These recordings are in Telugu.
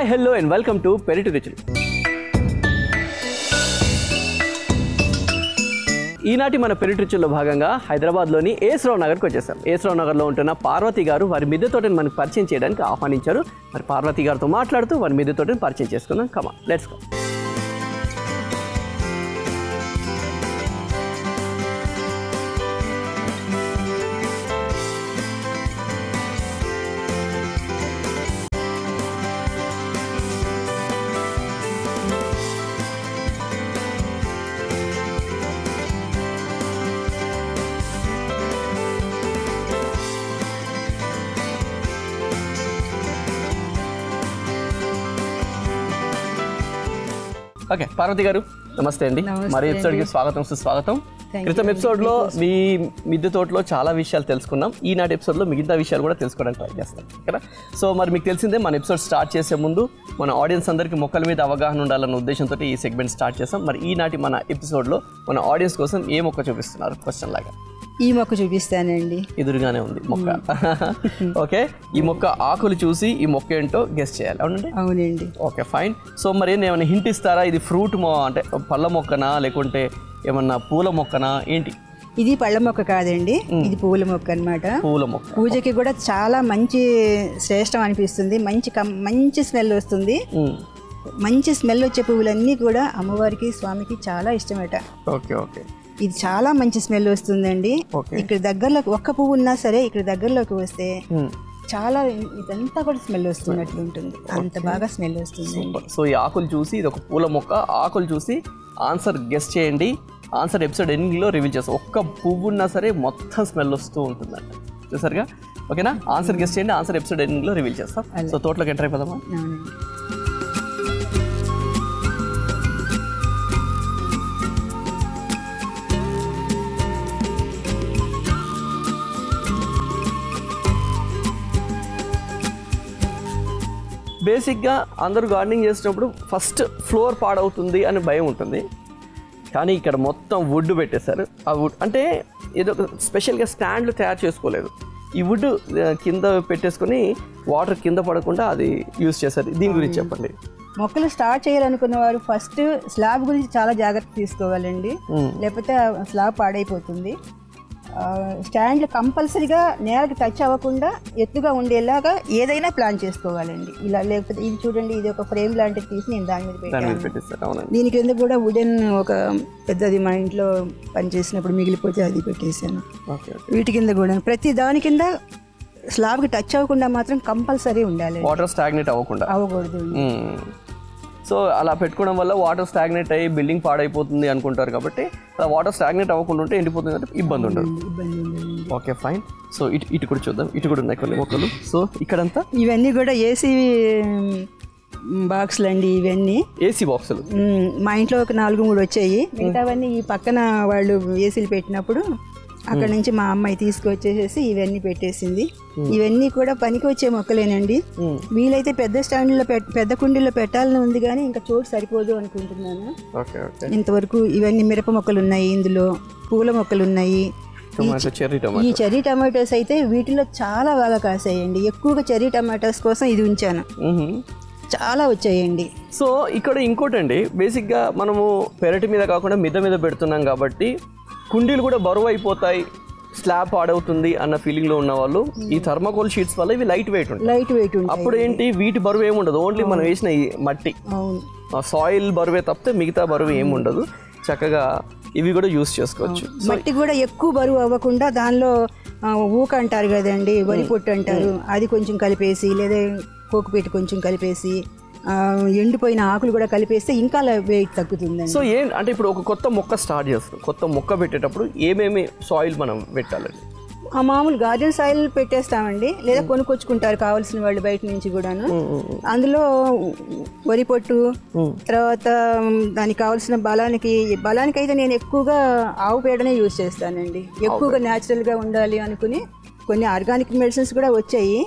Hi hello and welcome to పెరటి రుచులు. ఈనాటి మన పెరటి రుచుల్లో భాగంగా హైదరాబాద్లోని ఏఎస్ రావు నగర్కి వచ్చేసాం. ఏఎస్ రావు నగర్లో ఉంటున్న పార్వతి గారు వారి మిద్దె తోటని మనకు పరిచయం చేయడానికి ఆహ్వానించారు. మరి పార్వతి గారితో మాట్లాడుతూ వారి మిద్దె తోటని పరిచయం చేసుకుందాం. కమా లెట్స్ గో. ఓకే పార్వతి గారు నమస్తే అండి. మరి ఎపిసోడ్కి స్వాగతం సుస్వాగతం. క్రితం ఎపిసోడ్లో మీ మిద్దె తోటలో చాలా విషయాలు తెలుసుకున్నాం. ఈనాటి ఎపిసోడ్లో మిగతా విషయాలు కూడా తెలుసుకోవడానికి ట్రై చేస్తాం కదా. సో మరి మీకు తెలిసిందే మన ఎపిసోడ్ స్టార్ట్ చేసే ముందు మన ఆడియన్స్ అందరికీ మొక్కల మీద అవగాహన ఉండాలన్న ఉద్దేశంతో ఈ సెగ్మెంట్ స్టార్ట్ చేస్తాం. మరి ఈనాటి మన ఎపిసోడ్లో మన ఆడియన్స్ కోసం ఏ మొక్క చూపిస్తున్నారు క్వశ్చన్ లాగా? ఈ మొక్క చూపిస్తానండి. ఎదురుగానే ఉంది మొక్క. ఓకే, ఈ మొక్క ఆకులు చూసి ఈ మొక్క ఏంటో గెస్ చేయాలి. అవునండి? అవునండి. Okay fine. సో మరి ఏమైనా హింట్ ఇస్తారా? ఇది ఫ్రూట్ అంటే పళ్ళ మొక్కనా లేకుంటే ఏమన్నా పూల మొక్కనా ఏంటి? ఇది పళ్ళ మొక్క కాదండి, ఇది పూల మొక్క అన్నమాట. పూల మొక్క. పూజకి కూడా చాలా మంచి శ్రేష్టం అనిపిస్తుంది. మంచి స్మెల్ వస్తుంది. మంచి స్మెల్ వచ్చే పువ్వులన్నీ కూడా అమ్మవారికి స్వామికి చాలా ఇష్టమట. Okay okay. ఇది చాలా మంచి స్మెల్ వస్తుందండి. ఇక్కడ దగ్గరలోకి ఒక్క పువ్వు ఉన్నా సరే ఇక్కడ దగ్గరలోకి వస్తే చాలా ఇదంతా కూడా స్మెల్ వస్తున్నట్లు ఉంటుంది. అంత బాగా స్మెల్ వస్తుంది. సో ఈ ఆకులు చూసి ఇది ఒక పూల మొక్క. ఆకులు చూసి ఆన్సర్ గెస్ చేయండి. ఆన్సర్ ఎపిసోడ్ ఎండింగ్లో రివీల్ చేస్తాం. ఒక్క పువ్వు ఉన్నా సరే మొత్తం స్మెల్ వస్తూ ఉంటుందంట. చూసారుగా? ఓకేనా? ఆన్సర్ గెస్ చేయండి. ఆన్సర్ ఎపిసోడ్ ఎండింగ్లో రివీల్ చేస్తాం. సో తోటలోకి ఎంటర్ అయిపోదామా? బేసిక్గా అందరూ గార్డెనింగ్ చేసేటప్పుడు ఫస్ట్ ఫ్లోర్ పాడవుతుంది అని భయం ఉంటుంది. కానీ ఇక్కడ మొత్తం వుడ్ పెట్టేశారు. ఆ వుడ్ అంటే ఏదో స్పెషల్గా స్టాండ్లు తయారు చేసుకోలేదు. ఈ వుడ్ కింద పెట్టేసుకొని వాటర్ కింద పడకుండా అది యూజ్ చేశారు. దీని గురించి చెప్పండి. మొక్కలు స్టార్ట్ చేయాలనుకున్న వారు ఫస్ట్ స్లాబ్ గురించి చాలా జాగ్రత్త తీసుకోవాలండి, లేకపోతే స్లాబ్ పాడైపోతుంది. స్టాండ్లు కంపల్సరీగా నేలకు టచ్ అవ్వకుండా ఎత్తుగా ఉండేలాగా ఏదైనా ప్లాన్ చేసుకోవాలండి. ఇలా లేకపోతే ఇది చూడండి, ఇది ఒక ఫ్రేమ్ లాంటిది తీసి నేను దాని మీద పెట్టాను. దీని కింద కూడా వుడెన్ ఒక పెద్దది మా ఇంట్లో పనిచేసినప్పుడు మిగిలిపోతే అది పెట్టేశాను. వీటి కింద కూడా ప్రతి దాని కింద స్లాబ్కి టచ్ అవ్వకుండా మాత్రం కంపల్సరీ ఉండాలి. వాటర్ స్టాగ్నేట్ అవ్వకూడదు. సో అలా పెట్టుకోవడం వల్ల వాటర్ స్టాగ్నేట్ అయ్యి బిల్డింగ్ పాడైపోతుంది అనుకుంటారు. కాబట్టి అలా వాటర్ స్టాగ్నేట్ అవ్వకుండా ఉంటే ఎండిపోతుంది అంటే ఇబ్బంది ఉండదు. Okay fine. సో ఇటు కూడా చూద్దాం. ఇటు కూడా ఉన్నాయి కొన్ని మొక్కలు. సో ఇక్కడంతా ఇవన్నీ కూడా ఏసీ బాక్సులు అండి. ఇవన్నీ ఏసీ బాక్సులు. మా ఇంట్లో ఒక 4-3 వచ్చాయి. మిగతావన్నీ ఈ పక్కన వాళ్ళు ఏసీలు పెట్టినప్పుడు అక్కడ నుంచి మా అమ్మాయి తీసుకొచ్చేసేసి ఇవన్నీ పెట్టేసింది. ఇవన్నీ కూడా పనికి వచ్చే మొక్కలేనండి. వీలైతే పెద్ద స్టాండ్లో పెద్ద కుండీలో పెట్టాలని ఉంది, కానీ ఇంకా చోటు సరిపోదు అనుకుంటున్నాను. ఇంతవరకు ఇవన్నీ మిరప మొక్కలు ఉన్నాయి, ఇందులో పూల మొక్కలు ఉన్నాయి. ఈ చెర్రీ టమాటోస్ అయితే వీటిలో చాలా బాగా కాసాయండి. ఎక్కువగా చెర్రీ టమాటోస్ కోసం ఇది ఉంచాను. చాలా వచ్చాయండి. సో ఇక్కడ ఇంకోటండి, బేసిక్గా మనము పెరటి మీద కాకుండా మిద్ద మీద పెడుతున్నాం కాబట్టి కుండీలు కూడా బరువు అయిపోతాయి, స్లాబ్ పాడవుతుంది అన్న ఫీలింగ్లో ఉన్న వాళ్ళు ఈ థర్మాకోల్ షీట్స్ వల్ల ఇవి లైట్ వెయిట్ ఉంటాయి. అప్పుడు ఏంటి, వీటి బరువు ఏముండదు. ఓన్లీ మనం వేసిన ఈ మట్టి సాయిల్ బరువే తప్పితే మిగతా బరువు ఏముండదు. చక్కగా ఇవి కూడా యూస్ చేసుకోవచ్చు. మట్టి కూడా ఎక్కువ బరువు అవ్వకుండా దానిలో ఊక అంటారు కదండి, వరి పొట్టు అంటారు, అది కొంచెం కలిపేసి, లేదా కోకుపెట్టి కొంచెం కలిపేసి, ఎండిపోయిన ఆకులు కూడా కలిపేస్తే ఇంకా వెయిట్ తగ్గుతుంది. సో అంటే ఇప్పుడు ఒక కొత్త మొక్క స్టార్ట్ చేస్తాం. కొత్త మొక్క పెట్టేటప్పుడు ఏమేమి సాయిల్ మనం పెట్టాలండి? మామూలు గార్డెన్ సాయిల్ పెట్టేస్తామండి, లేదా కొనుక్కొచ్చుకుంటారు కావాల్సిన వాళ్ళు బయట నుంచి కూడాను. అందులో వరి పొట్టు, తర్వాత దానికి కావాల్సిన బలానికి అయితే నేను ఎక్కువగా ఆవు పేడనే యూజ్ చేస్తానండి. ఎక్కువగా న్యాచురల్గా ఉండాలి అనుకుని కొన్ని ఆర్గానిక్ మెడిసిన్స్ కూడా వచ్చాయి.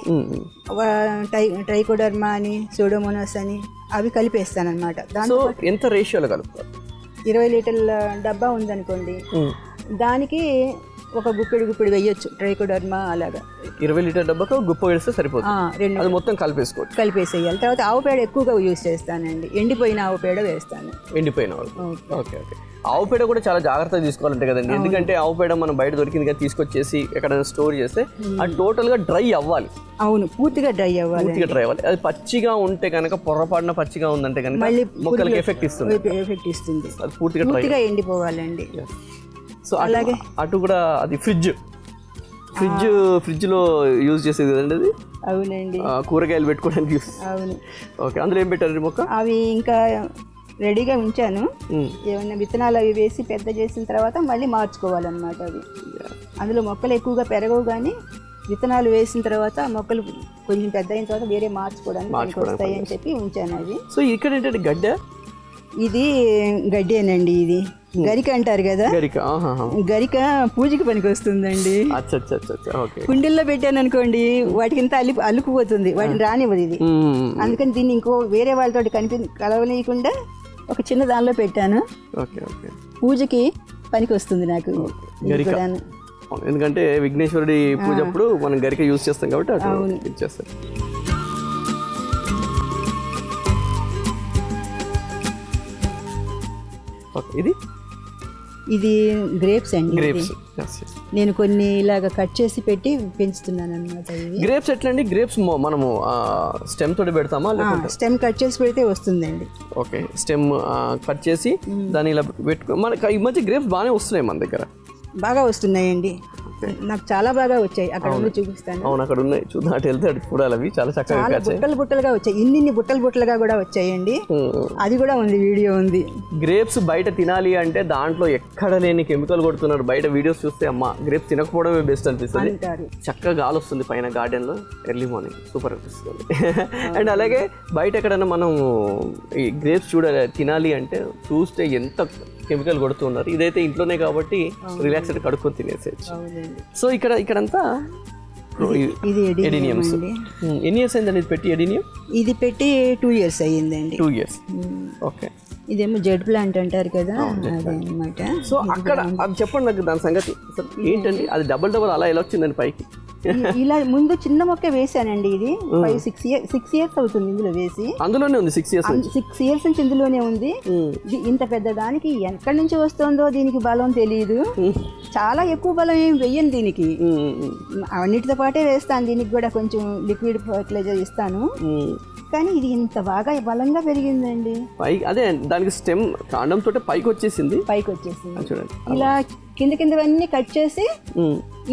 ట్రైకోడర్మా అని, సూడోమోనాస్ అని, అవి కలిపేస్తాను అనమాట. దాంతో ఎంత రేషియోలో కలుపుతారు? 20 లీటర్ల డబ్బా ఉందనుకోండి, దానికి ఒక గుప్పెడు వేయొచ్చు ట్రైకోడర్మా అలాగా. 20 లీటర్ డబ్బాకు గుప్ప వేస్తే సరిపోతుంది. 2 అది మొత్తం కలిపేసుకోవచ్చు. కలిపేసేయాలి. తర్వాత ఆవు పేడ ఎక్కువగా యూజ్ చేస్తానండి. ఎండిపోయిన ఆవు పేడ వేస్తాను. ఎండిపోయిన ఓకే. ఆవు పేడ కూడా చాలా జాగ్రత్తగా తీసుకోవాలంటే కదండి, ఎందుకంటే ఆవు పేడ మనం బయట దొరికింది కదా తీసుకొచ్చేసి ఎక్కడైనా స్టోర్ చేస్తే అది టోటల్గా డ్రై అవ్వాలి. అవును, పూర్తిగా డ్రై అవ్వాలి. అది పచ్చిగా ఉంటే కనుక, పొరపాటున పచ్చిగా ఉందంటే కనుక మొక్కలకి ఎఫెక్ట్ ఇస్తుంది. అది పూర్తిగా ఎండిపోవాలండి. సో అలాగే అటు కూడా అది ఫ్రిడ్జ్లో యూజ్ చేసేది కదండి అది. అవునండి, కూరగాయలు పెట్టుకోవడానికి యూజ్. అవును. ఓకే, అందులో ఏం పెట్టారు మొక్క? అవి ఇంకా రెడీగా ఉంచాను. ఏమైనా విత్తనాలు అవి వేసి పెద్ద చేసిన తర్వాత మళ్ళీ మార్చుకోవాలన్నమాట. అవి అందులో మొక్కలు ఎక్కువగా పెరగవు, కానీ విత్తనాలు వేసిన తర్వాత మొక్కలు కొంచెం పెద్ద అయిన తర్వాత వేరే మార్చుకోవడానికి వస్తాయి అని చెప్పి ఉంచాను అవి. సో ఇక్కడ ఏంటంటే గడ్డ, ఇది గడ్డేనండి. ఇది గరిక అంటారు కదా, గరిక పూజకి పనికి వస్తుందండి. కుండీల్లో పెట్టాను అనుకోండి, వాటికి ఇంత అల్లుకుపోతుంది, వాటిని రానివ్వదు ఇది. అందుకని దీన్ని ఇంకో వేరే వాళ్ళతో కలవనీయకుండా ఒక చిన్న దానిలో పెట్టాను. పూజకి పనికి వస్తుంది నాకు. ఎందుకంటే విఘ్నేశ్వరుడి పూజ అప్పుడు మనం గరిక యూజ్ చేస్తాం కాబట్టి అటు ఇచ్చేస్తాం. ఇది గ్రేప్స్ అండి. నేను కొన్ని ఇలాగా కట్ చేసి పెట్టి పెంచుతున్నాను అనమాట. గ్రేప్స్ ఎట్లా అండి? గ్రేప్స్ మనము స్టెమ్ తోటి పెడతామా? స్టెమ్ కట్ చేసి పెడితే వస్తుందండి. ఓకే, స్టెమ్ కట్ చేసి దాన్ని ఇలా పెట్టుకో. మనకి ఈ మధ్య గ్రేప్స్ బాగానే వస్తున్నాయి మన దగ్గర, బాగా వస్తున్నాయండి. నాకు చాలా బాగా వచ్చాయి. అక్కడ ఉండి చూపిస్తాను. అవును, అక్కడ ఉన్నాయి, చూద్దాం. అటు వెళ్తే అటు చూడాలి. అవి చాలా చక్కగా బుట్టలుగా వచ్చాయి. ఇన్ని బుట్టలుగా కూడా వచ్చాయండి. అది కూడా ఉంది, వీడియో ఉంది. గ్రేప్స్ బయట తినాలి అంటే దాంట్లో ఎక్కడ లేని కెమికల్ కొడుతున్నారు. బయట వీడియోస్ చూస్తే అమ్మ గ్రేప్స్ తినకపోవడమే బెస్ట్ అనిపిస్తుంది. చక్కగా గాలి వస్తుంది పైన గార్డెన్ లో ఎర్లీ మార్నింగ్, సూపర్ అనిపిస్తుంది. అండ్ అలాగే బయట ఎక్కడైనా మనం ఈ గ్రేప్స్ తినాలి అంటే చూస్తే ఎంత కెమికల్ కొడుతున్నారు. ఇదైతే ఇంట్లోనే కాబట్టి రిలాక్స్ అయితే కడుక్కొని తినేసేయచ్చు. సో ఇక్కడంతా ఎడీనియమ్స్. ఎన్ని ఇయర్స్ అయిందండి ఇది పెట్టి? ఎడీనియం ఇది పెట్టి 2 years అయ్యిందండి. 2 years. ఓకే. ఇదేమో జెడ్ ప్లాంట్ అంటారు కదా, అదనమాట. సో అక్కడ అది చెప్పండి నాకు దాని సంగతి ఏంటండి. అది డబల్ అలా ఎలా వచ్చిందండి పైకి? ఇలా ముందు చిన్న మొక్క వేసానండి. ఇది 6 years అవుతుంది ఇందులో వేసి. అందులోనే ఉంది 6 years. 6 years నుంచి ఇందులోనే ఉంది. ఇంత పెద్ద దానికి ఎక్కడి నుంచి వస్తుందో దీనికి బలం తెలియదు. చాలా ఎక్కువ బలం ఏం వెయ్యను దీనికి, అన్నిటితో పాటే వేస్తాను. దీనికి కూడా కొంచెం లిక్విడ్ ఫర్టిలైజర్ ఇస్తాను. కానీ ఇది ఇంత బాగా బలంగా పెరిగిందండి. అదే దానికి స్టెమ్ కాండం తోటే పైకి వచ్చేసింది. చూడండి, ఇలా కిందవన్నీ కట్ చేసి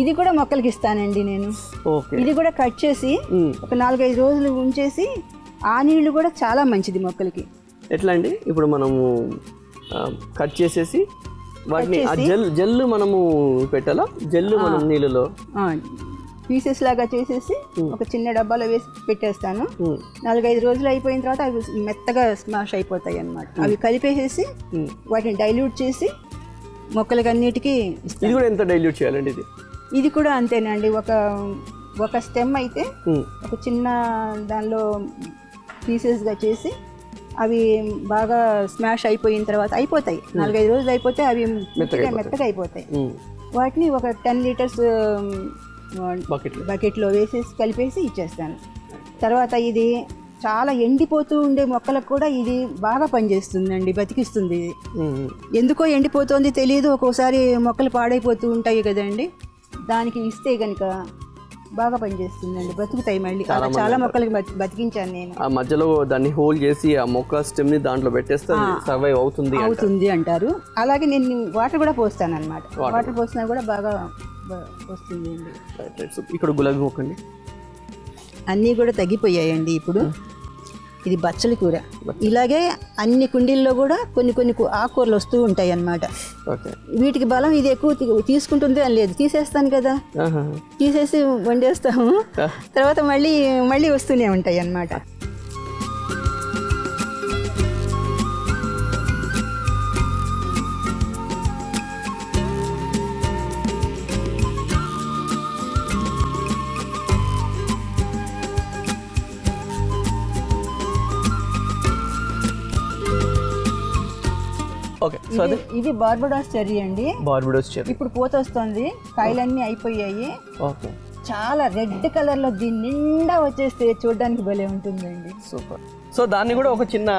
ఇది కూడా మొక్కలకి ఇస్తానండి నేను. ఇది కూడా కట్ చేసి ఒక 4-5 రోజులు ఉంచేసి ఆ నీళ్లు కూడా చాలా మంచిది మొక్కలకి. ఎట్లా అండి? ఇప్పుడు మనము కట్ చేసేసి వాటిని జెల్ మనము పెట్టాలా? జెల్ మనం నీళ్ళలో పీసెస్ లాగా చేసేసి ఒక చిన్న డబ్బాలో వేసి పెట్టేస్తాను. 4-5 రోజులు అయిపోయిన తర్వాత అవి మెత్తగా స్మాష్ అయిపోతాయి అన్నమాట. అవి కలిపేసేసి వాటిని డైల్యూట్ చేసి మొక్కలకి అన్నిటికీ. ఇది కూడా ఎంత డైల్యూట్ చేయాలండి? ఇది కూడా అంతేనండి. ఒక స్టెమ్ అయితే ఒక చిన్న దానిలో పీసెస్గా చేసి అవి బాగా స్మాష్ అయిపోయిన తర్వాత అయిపోతాయి. 4-5 రోజులు అయిపోతే అవి మెత్తగా అయిపోతాయి. వాటిని ఒక 10 liters బకెట్లో వేసేసి కలిపేసి ఇచ్చేస్తాను. తర్వాత ఇది చాలా ఎండిపోతూ ఉండే మొక్కలకు కూడా ఇది బాగా పనిచేస్తుందండి, బతికిస్తుంది. ఇది ఎందుకో ఎండిపోతుంది తెలియదు, ఒక్కోసారి మొక్కలు పాడైపోతూ ఉంటాయి కదండి, దానికి ఇస్తే కనుక బాగా పనిచేస్తుందండి, బతుకుతాయి. మళ్ళీ చాలా మొక్కలకి బతికించాను నేను. ఆ మధ్యలో దాన్ని హోల్ చేసి ఆ మొక్క స్టెమ్ ని దాంట్లో పెట్టేస్తే సర్వైవ్ అవుతుంది అంటారు. అలాగే నేను వాటర్ కూడా పోస్తాను అనమాట. వాటర్ పోసినా కూడా బాగా వస్తుంది అండి. ఇక్కడ గులాబీ మొక్క అండి, అన్నీ కూడా తగ్గిపోయాయండి ఇప్పుడు. ఇది బచ్చలి కూర. ఇలాగే అన్ని కుండీల్లో కూడా కొన్ని ఆకుకూరలు వస్తూ ఉంటాయి అన్నమాట. వీటికి బలం ఇది ఎక్కువ తీసుకుంటుంది అని లేదు, తీసేస్తాను కదా, తీసేసి వండేస్తాము, తర్వాత మళ్ళీ వస్తూనే ఉంటాయి అన్నమాట. ఓకే, సో అది ఇది బార్బడోస్ చెర్రీ అండి. బార్బడోస్ చెర్రీ ఇప్పుడు పూత వస్తుంది, కాయలన్నీ అయిపోయాయి. ఓకే, చాలా రెడ్ కలర్ లో దీని నిండా వచ్చేస్తే చూడడానికి భలే ఉంటుందండి. సూపర్. సో దాన్ని కూడా ఒక చిన్న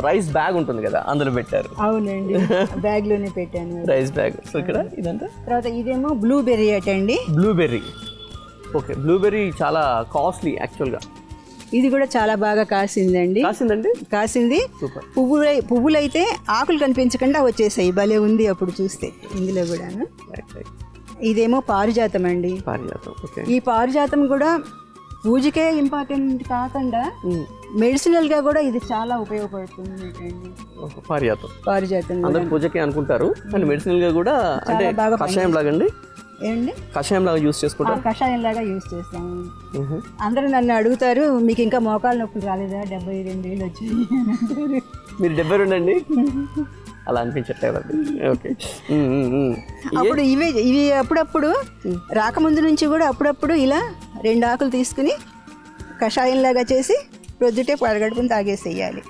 రైస్ బ్యాగ్ ఉంటుంది కదా, అందులో పెట్టారు. అవునండి, బ్యాగ్ లోనే పెట్టాను, రైస్ బ్యాగ్. సో ఇక్కడ ఇదంతా తర్వాత ఇదేమో బ్లూబెర్రీ అటండి. బ్లూబెర్రీ. ఓకే, బ్లూబెర్రీ చాలా కాస్ట్లీ యాక్చువల్గా. ఇది కూడా చాలా బాగా కాసిందండి. కాసింది. పువ్వులు అయితే ఆకులు కనిపించకుండా వచ్చేసాయి, భలే ఉంది అప్పుడు చూస్తే ఇందులో కూడాను. ఇదేమో పారిజాతం అండి. ఈ పారిజాతం కూడా పూజకే ఇంపార్టెంట్ కాకుండా మెడిసినల్ గా కూడా ఇది చాలా ఉపయోగపడుతుంది అండి. పారిజాతం పూజకే అనుకుంటారు, కానీ మెడిసినల్ గా కూడా అంటే కషాయం లాగండి. ఏంటి, కషాయం లాగా యూజ్ చేసుకుంటారు. కషాయం లాగా యూజ్ చేస్తాము. అందరూ నన్ను అడుగుతారు, మీకు ఇంకా మోకాలు నొప్పులు రాలేదా, 72 ఏళ్ళు వచ్చాయి. మీరు 72 అండి? అలా అనిపించట్లేదు. ఓకే. అప్పుడు ఇవి అప్పుడప్పుడు రాకముందు నుంచి కూడా అప్పుడప్పుడు ఇలా 2 ఆకులు తీసుకుని కషాయం లాగా చేసి ప్రొద్దుటే పడగడుపుని తాగేసేయాలి.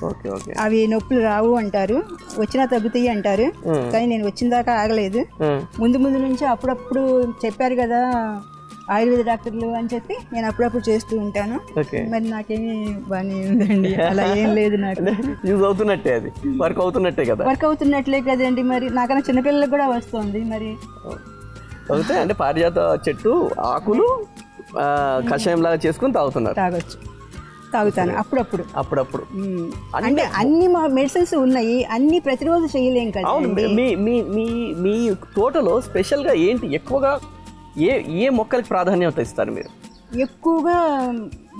Okay okay. అవి నొప్పులు రావు అంటారు, వచ్చినా తగ్గుతాయి అంటారు, కానీ నేను వచ్చిన దాకా ఆగలేదు. ముందు నుంచి అప్పుడప్పుడు చెప్పారు కదా ఆయుర్వేద డాక్టర్లు అని చెప్పి నేను అప్పుడప్పుడు చేస్తూ ఉంటాను. మరి నాకేమీ బాగానే ఉందండి, అలా ఏం లేదు. నాకు యూజ్ అవుతున్నట్టే, అది వర్క్ అవుతున్నట్టే కదా. వర్క్ అవుతున్నట్లే కదండి, మరి నాకన్నా చిన్నపిల్లలకు కూడా వస్తుంది. మరి అవుతాయి అంటే పారిజాత చెట్టు ఆకులు కషాయం లాగా చేసుకుని తాగుతాను అప్పుడప్పుడు. అంటే అన్ని మెడిసిన్స్ ఉన్నాయి, అన్ని ప్రతిరోజు చేయలేం కదా. మీ తోటలో స్పెషల్గా ఏంటి, ఎక్కువగా ఏ మొక్కలకి ప్రాధాన్యత ఇస్తారు మీరు? ఎక్కువగా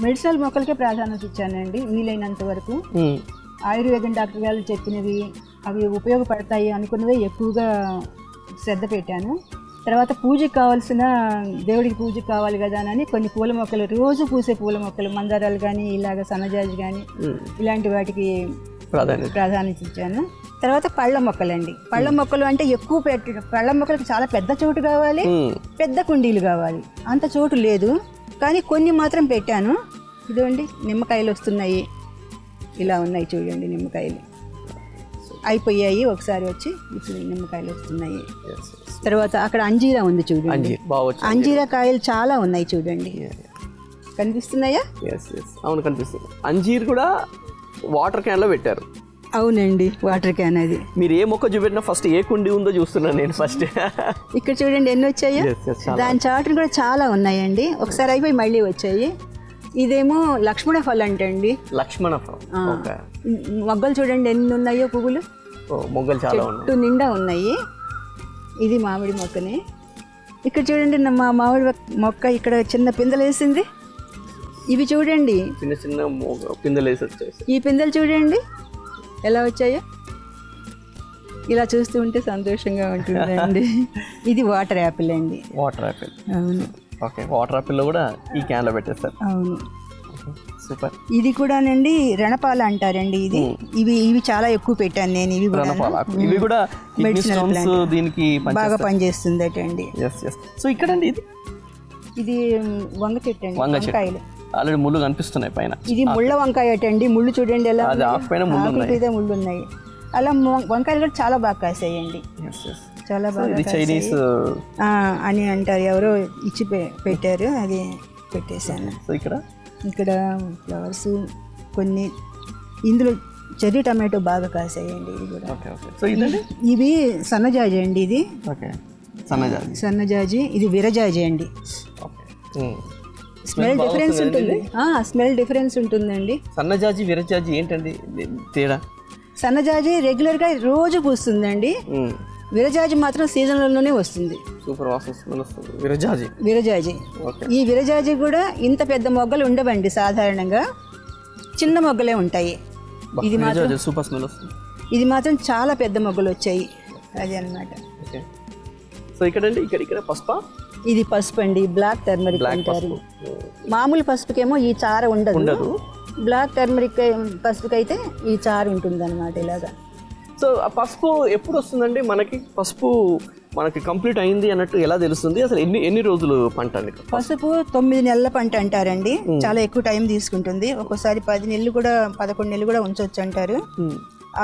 మెడిసినల్ మొక్కలకే ప్రాధాన్యత ఇచ్చానండి వీలైనంత వరకు. ఆయుర్వేదం డాక్టర్ గారు చెప్పినవి, అవి ఉపయోగపడతాయి అనుకున్నవే ఎక్కువగా శ్రద్ధ పెట్టాను. తర్వాత పూజకి కావాల్సిన, దేవుడికి పూజకి కావాలి కదా అని కొన్ని పూల మొక్కలు, రోజు పూసే పూల మొక్కలు, మందారాలు కానీ ఇలాగ సన్నజాజి కానీ ఇలాంటి వాటికి ప్రాధాన్యత ఇచ్చాను. తర్వాత పళ్ళ మొక్కలండి. పళ్ళ మొక్కలు అంటే ఎక్కువ పళ్ళ మొక్కలకి చాలా పెద్ద చోటు కావాలి, పెద్ద కుండీలు కావాలి. అంత చోటు లేదు, కానీ కొన్ని మాత్రం పెట్టాను. ఇదిగోండి నిమ్మకాయలు వస్తున్నాయి, ఇలా ఉన్నాయి చూడండి. నిమ్మకాయలు అయిపోయాయి ఒకసారి వచ్చి, ఇప్పుడు నిమ్మకాయలు వస్తున్నాయి. తర్వాత అక్కడ అంజీరా ఉంది చూడండి, అంజీరా కాయలు చాలా ఉన్నాయి చూడండి, కనిపిస్తున్నాయా? అవును కనిపిస్తుంది. అంజీర్ కూడా వాటర్ క్యాన్ లో పెట్టారు. అవునండి, వాటర్ క్యాన్. అది మీరు ఏ మొక్క చూపెట్టినా ఫస్ట్ ఏ కుండి ఉందో చూస్తున్నాను నేను ఫస్ట్. ఇక్కడ చూడండి ఎన్ని వచ్చాయో, దాని చాటును కూడా చాలా ఉన్నాయండి. ఒకసారి అయిపోయి మళ్ళీ వచ్చాయి. ఇదేమో లక్ష్మణ ఫలం అంటండి. లక్ష్మణ ఫలం. మొగ్గలు చూడండి ఎన్ని ఉన్నాయో, పువ్వులు మొగ్గలు చాలా చెట్టు నిండా ఉన్నాయి. ఇది మామిడి మొక్కనే. ఇక్కడ చూడండి మా మామిడి మొక్క ఇక్కడ చిన్న పిందెలు వేసింది. ఇవి చూడండి చిన్న చిన్న పిందెలు వేసి వచ్చాయి. ఈ పిందెలు చూడండి ఎలా వచ్చాయో, ఇలా చూస్తూ ఉంటే సంతోషంగా ఉంటుందండి. ఇది వాటర్ యాపిల్ అండి. Water Apple. అవును. ఓకే, వాటర్ యాపిల్లో కూడా ఈ క్యాన్ లో పెట్టేస్తారు. అవును, సూపర్. ఇది కూడానండి రణపాల అంటారండి. ఇవి చాలా ఎక్కువ పెట్టాను నేను. ఇవి కూడా దీనికి బాగా పనిచేస్తుంది అటండి. సో ఇక్కడ అండి ఇది వంగ చెట్టు అండి. వంకాయలు ఆల్రెడీ ముళ్ళు కనిపిస్తున్నాయి పైన. ఇది ముళ్ళ వంకాయ అటండి. ముళ్ళు చూడండి ఎలా ముళ్ళు ఉన్నాయి. అలా వంకాయలు కూడా చాలా బాగా కాసాయండి, చాలా బాగా. చైనీస్ అని అంటారు, ఎవరో ఇచ్చి పెట్టారు, అది పెట్టేశాను. సో ఇక్కడ ఫ్లవర్స్ కొన్ని, ఇందులో చెర్రీ టమాటో బాగా కాసాయండి. ఇది కూడా. ఇవి సన్నజాజి అండి. ఇది సన్నజాజి, ఇది విరజాజి అండి. స్మెల్ డిఫరెన్స్ ఉంటుందండి. సన్నజాజి విరజాజి ఏంటండి తేడా? సన్నజాజి రెగ్యులర్ గా రోజు పూస్తుందండి, విరజాజి మాత్రం సీజన్లోనే వస్తుంది. సూపర్ వాసన వస్తుంది విరజాజి. ఈ విరజాజి కూడా ఇంత పెద్ద మొగ్గలు ఉండవండి, సాధారణంగా చిన్న మొగ్గలే ఉంటాయి. ఇది మాత్రం సూపర్ స్మెల్ వస్తుంది. ఇది మాత్రం చాలా పెద్ద మొగ్గలు వచ్చాయి, అది అన్నమాట. సో ఇక్కడ పసుపు. ఇది పసుపు అండి, బ్లాక్ టర్మరిక్ అంటారు. మామూలు పసుపుకేమో ఈ చార ఉండదు, బ్లాక్ టర్మరిక్ పసుపుకి అయితే ఈ చార ఉంటుంది అన్నమాట ఇలాగా. సో ఆ పసుపు ఎప్పుడు వస్తుందండి మనకి? పసుపు మనకి కంప్లీట్ అయింది అన్నట్టు ఎలా తెలుస్తుంది? అసలు ఎన్ని రోజులు పంట అండి పసుపు? 9 నెలల పంట అంటారండి. చాలా ఎక్కువ టైం తీసుకుంటుంది. ఒక్కోసారి 10 నెలలు కూడా 11 నెలలు కూడా ఉంచవచ్చు అంటారు.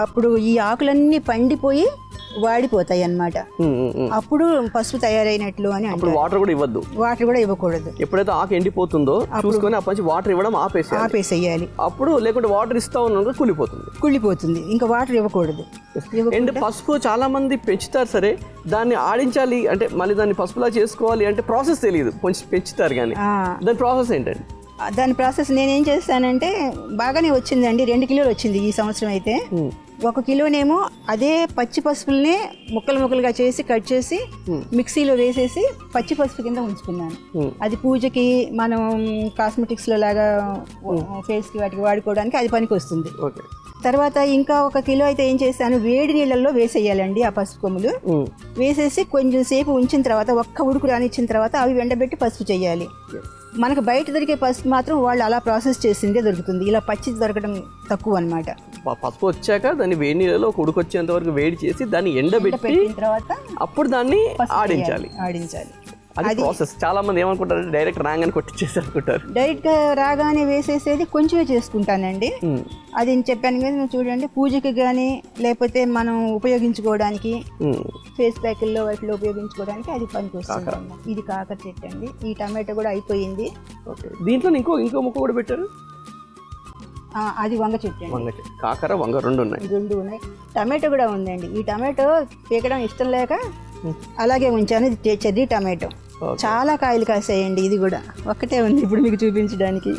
అప్పుడు ఈ ఆకులన్నీ పండిపోయి వాడిపోతాయి అన్నమాట. అప్పుడు పసుపు తయారైనట్లు అని అప్పుడు వాటర్ కూడా ఇవ్వద్దు, వాటర్ కూడా ఇవ్వకూడదు. ఎప్పుడైతే ఆకు ఎండిపోతుందో చూసుకొని అప్పటి వాటర్ ఇవ్వడం ఆపేసేయాలి. అప్పుడు లేకుంటే వాటర్ ఇస్తా ఉన్నా కుళ్ళిపోతుంది, ఇంకా వాటర్ ఇవ్వకూడదు. అండ్ పసుపు చాలా మంది పెంచుతారు, సరే దాన్ని ఆడించాలి అంటే మళ్ళీ దాన్ని పసుపులా చేసుకోవాలి అంటే ప్రాసెస్ తెలియదు, కొంచెం పెంచుతారు కానీ దాని ప్రాసెస్ ఏంటండి? దాని ప్రాసెస్ నేనేం చేస్తానంటే బాగానే వచ్చిందండి, 2 కిలోలు వచ్చింది ఈ సంవత్సరం అయితే. 1 కిలోనేమో అదే పచ్చి పసుపుల్ని ముక్కలుగా చేసి కట్ చేసి మిక్సీలో వేసేసి పచ్చి పసుపు కింద ఉంచుకున్నాను. అది పూజకి మనం కాస్మెటిక్స్లో లాగా ఫేస్కి వాటికి వాడుకోవడానికి అది పనికి వస్తుంది. తర్వాత ఇంకా 1 కిలో అయితే ఏం చేస్తాను, వేడి నీళ్ళల్లో వేసేయాలండి ఆ పసుపు కొమ్ములు. వేసేసి కొంచెం సేపు ఉంచిన తర్వాత ఒక్క ఉడుకు రానిచ్చిన తర్వాత అవి ఎండబెట్టి పసుపు చేయాలి. మనకు బయట దొరికే పసుపు మాత్రం వాళ్ళు అలా ప్రాసెస్ చేసిందే దొరుకుతుంది, ఇలా పచ్చి దొరకడం తక్కువ అన్నమాట. పసుపు వచ్చాక దాన్ని వేడి నీళ్ళలో ఒక ఉడుకొచ్చేంత వరకు వేడి చేసి దాన్ని ఎండబెట్టిన తర్వాత అప్పుడు దాన్ని ఆడించాలి. అది ప్రాసెస్. చాలా మంది ఏమనుకుంటారు, డైరెక్ట్ రాగానే కొట్టించేసి అనుకుంటారు. డైరెక్ట్ గా రాగానే వేసేసేది కొంచెమే చేసుకుంటానండి. అది చెప్పాను కదా, చూడండి పూజకి కానీ లేకపోతే మనం ఉపయోగించుకోవడానికి ఫేస్ ప్యాక్ల్లో వాటిలో ఉపయోగించుకోవడానికి అది పనికి వస్తుంది. ఇది కాకర చెట్టు అండి. ఈ టమాటో కూడా అయిపోయింది. దీంట్లో ఇంకో ముక్క కూడా పెట్టారు, అది వంగ చెట్టు. వంగ చెట్టు, కాకర వంగ రెండు ఉన్నాయి. టమాటో కూడా ఉందండి. ఈ టమాటో పీకడం ఇష్టం లేక అలాగే ఉంచాను. ఇది చెర్రీ టమాటో, చాలా కాయలు కాసాయండి. ఇది కూడా ఒక్కటే ఉంది ఇప్పుడు మీకు చూపించడానికి.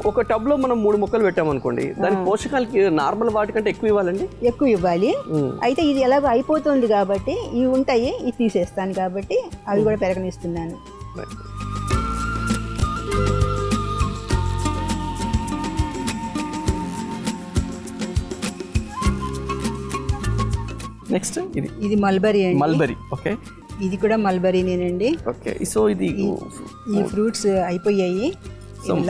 ఒక టబ్ లో మనం 3 మొక్కలు పెట్టామనుకోండి, దాని పోషకాలకి నార్మల్ వాటికంటే ఎక్కువ ఇవ్వాలండి. ఎక్కువ ఇవ్వాలి. అయితే ఇది ఎలాగో అయిపోతుంది కాబట్టి ఇవి ఉంటాయి, ఇది తీసేస్తాను కాబట్టి అవి కూడా పెరగనిస్తున్నాను. నెక్స్ట్ ఇది మల్బరీ అండి. Mulberry, okay. ఇది కూడా మల్బరీనేనండి. ఓకే. సో ఇది ఈ ఫ్రూట్స్ అయిపోయాయి,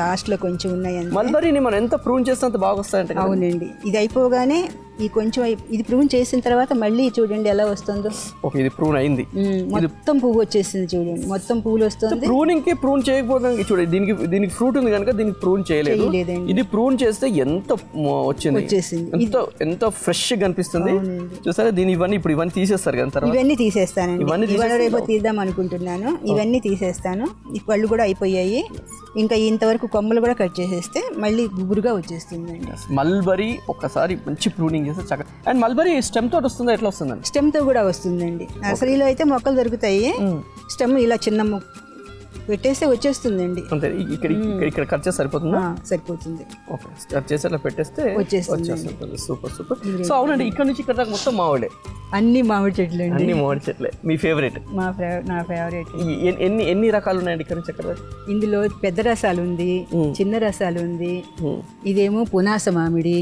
లాస్ట్ లో కొంచెం ఉన్నాయి. మల్బరీని మనం ఎంత ప్రూన్ చేస్తే అంత బాగా వస్తాయంటే. అవునండి. ఇది అయిపోగానే ఈ కొంచెం ఇది ప్రూన్ చేసిన తర్వాత మళ్ళీ చూడండి ఎలా వస్తుందో. ఓకే, ఇది ప్రూన్ అయింది, మొత్తం పువ్వు వచ్చేసింది చూడండి, మొత్తం పువ్వులు వస్తుంది. ప్రూనింగ్ కి ప్రూన్ చేయకపోతే చూడండి, దీనికి ఫ్రూట్ ఉంది కనుక దీనికి ప్రూన్ చేయలేదు. ఇది ప్రూన్ చేస్తే ఎంత వచ్చేసింది, ఎంత ఫ్రెష్ గా అనిపిస్తుంది చూసారా. ఇవన్నీ తీసేస్తారు కదా, తర్వాత ఇవన్నీ తీసేస్తానండి. ఇవాళ రేపు తీద్దాం అనుకుంటున్నాను. ఇవన్నీ తీసేస్తాను. ఈ పళ్ళు కూడా అయిపోయాయి. ఇంకా ఇంతవరకు కొమ్మలు కూడా కట్ చేసేస్తే మళ్ళీ గుబురుగా వచ్చేస్తుందండి. మల్బరీ ఒకసారి మంచి ప్రూనింగ్ చేస్తే చక్కగా. అండ్ మల్బరీ స్టెమ్ తోటి వస్తుందా, ఎట్లా వస్తుందండి? స్టెమ్ తో కూడా వస్తుందండి. నర్సరీలో అయితే మొక్కలు దొరుకుతాయి. స్టెమ్ ఇలా చిన్న పెట్టేస్తే వచ్చేస్తుందండి. అంతే, ఇక్కడ కట్ చేస్తే సరిపోతుందా? సరిపోతుంది. ఓకే, కట్ చేసి అట్లా పెట్టేస్తే వచ్చేస్తుంది. సూపర్. సో అవునండి, ఇక్కడ నుంచి ఇక్కడ దాకా మొత్తం మామిడే, అన్ని మామిడి చెట్లు అండి. అన్ని మామిడి చెట్లే. మీ ఫేవరెట్? నా ఫేవరెట్. ఎన్ని రకాలు ఉన్నాయండి ఇక్కడ నుంచి అక్కడ? ఇందులో పెద్ద రసాలు ఉంది, చిన్న రసాలు ఉంది. ఇదేమో పునాస మామిడి.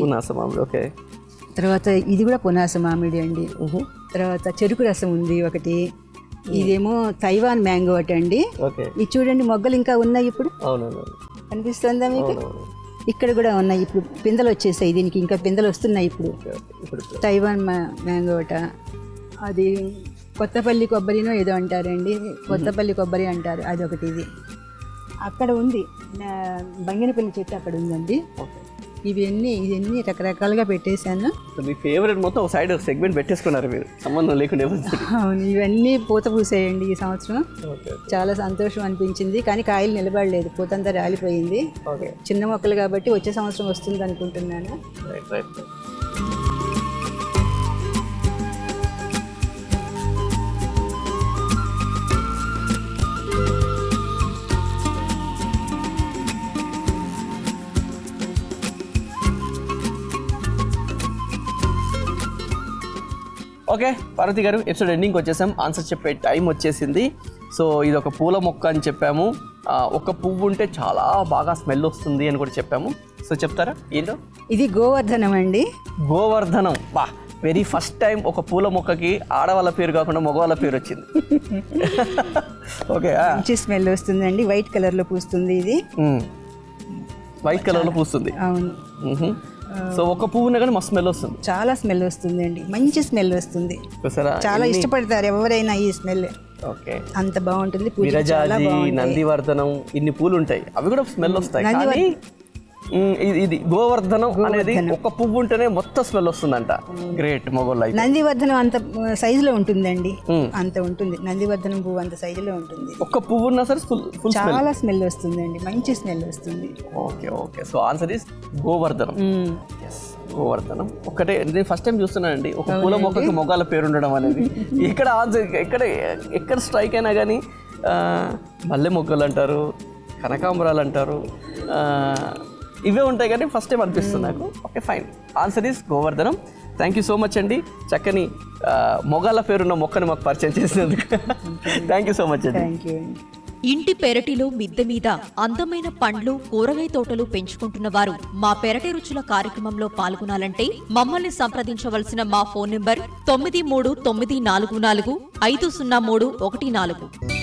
ఓకే. తర్వాత ఇది కూడా పునాస మామిడి అండి. తర్వాత చెరుకు రసం ఉంది ఒకటి. ఇదేమో తైవాన్ మ్యాంగో అండి. ఇది చూడండి, మొగ్గలు ఇంకా ఉన్నాయి ఇప్పుడు. కనిపిస్తుందా మీకు? ఇక్కడ కూడా ఉన్నాయి. ఇప్పుడు పిందెలు వచ్చేసాయి, దీనికి ఇంకా పిందెలు వస్తున్నాయి ఇప్పుడు. తైవాన్ మ్యాంగో అది కొత్తపల్లి కొబ్బరినో ఏదో అంటారండి, కొత్తపల్లి కొబ్బరి అంటారు. అది ఒకటి. ఇది అక్కడ ఉంది, బంగినపల్లి చెట్టు అక్కడ ఉందండి. ఇవన్నీ రకరకాలుగా పెట్టేశాను. మీ ఫేవరెట్ మొత్తం ఒక సైడ్ సెగ్మెంట్ పెట్టేసుకున్నారు మీరు, సంబంధం లేకుండా. అవును, ఇవన్నీ పూత పూసాయండి ఈ సంవత్సరం. చాలా సంతోషం అనిపించింది. కానీ కాయలు నిలబడలేదు, పూతంతా రాలిపోయింది. చిన్న మొక్కలు కాబట్టి వచ్చే సంవత్సరం వస్తుంది అనుకుంటున్నాను. ఓకే పార్వతి గారు, ఎపిసోడ్ ఎండింగ్కి వచ్చేసాం. ఆన్సర్ చెప్పే టైం వచ్చేసింది. సో ఇది ఒక పూల మొక్క అని చెప్పాము, ఒక పువ్వు ఉంటే చాలా బాగా స్మెల్ వస్తుంది అని కూడా చెప్పాము. సో చెప్తారా ఏంటో? ఇది గోవర్ధనం అండి. గోవర్ధనం, బా, వెరీ ఫస్ట్ టైం ఒక పూల మొక్కకి ఆడవాళ్ళ పేరు కాకుండా మగవాళ్ళ పేరు వచ్చింది. ఓకే, మంచి స్మెల్ వస్తుందండి. వైట్ కలర్లో పూస్తుంది. ఇది వైట్ కలర్లో పూస్తుంది. అవును. సో ఒక పువ్వునే కానీ మస్తు స్మెల్ వస్తుంది. చాలా స్మెల్ వస్తుందండి, మంచి స్మెల్ వస్తుంది. చాలా ఇష్టపడతారు ఎవరైనా ఈ స్మెల్. ఓకే, అంత బాగుంటుంది. విరజాజి, నందివర్ధనం, ఇన్ని పూలు ఉంటాయి, అవి కూడా స్మెల్ వస్తాయి. కానీ ఇది గోవర్ధనం అనేది ఒక పువ్వు ఉంటేనే మొత్తం స్మెల్ వస్తుందంట. గ్రేట్ మొగోళ్ళు అయితే. నందివర్ధనం అంత సైజులో ఉంటుందండి, అంత ఉంటుంది. నందివర్ధనం పువ్వు అంత సైజులో ఉంటుంది. ఒక్క పువ్వు ఉన్నా సరే ఫుల్ చాలా స్మెల్ వస్తుందండి, మంచి స్మెల్ వస్తుంది. Okay okay, so answer is Govardhanam. Govardhanam ఒకటే. నేను ఫస్ట్ టైం చూస్తున్నానండి ఒక పూల మొక్కకి మొగాల పేరు ఉండడం అనేది. ఇక్కడ ఆన్సర్ ఎక్కడ స్ట్రైక్ అయినా కానీ మల్లె మొగ్గలు అంటారు, కనకాంబరాలు అంటారు, ఇవే ఉంటాయి కానీ ఫస్ట్ టైం అనిపిస్తుంది నాకు. Okay fine, answer is Govardhanam. Thank you so much అండి, చక్కని మొగాల పేరున్న మొక్కని మాకు పరిచయం చేసినందుకు. థ్యాంక్ యూ సో మచ్ అండి. Thank you. ఇంటి పెరటిలో మిద్దె మీద అందమైన పండ్లు, కూరగాయ తోటలు పెంచుకుంటున్న వారు మా పెరటి రుచుల కార్యక్రమంలో పాల్గొనాలంటే మమ్మల్ని సంప్రదించవలసిన మా ఫోన్ నంబర్ 9394450314.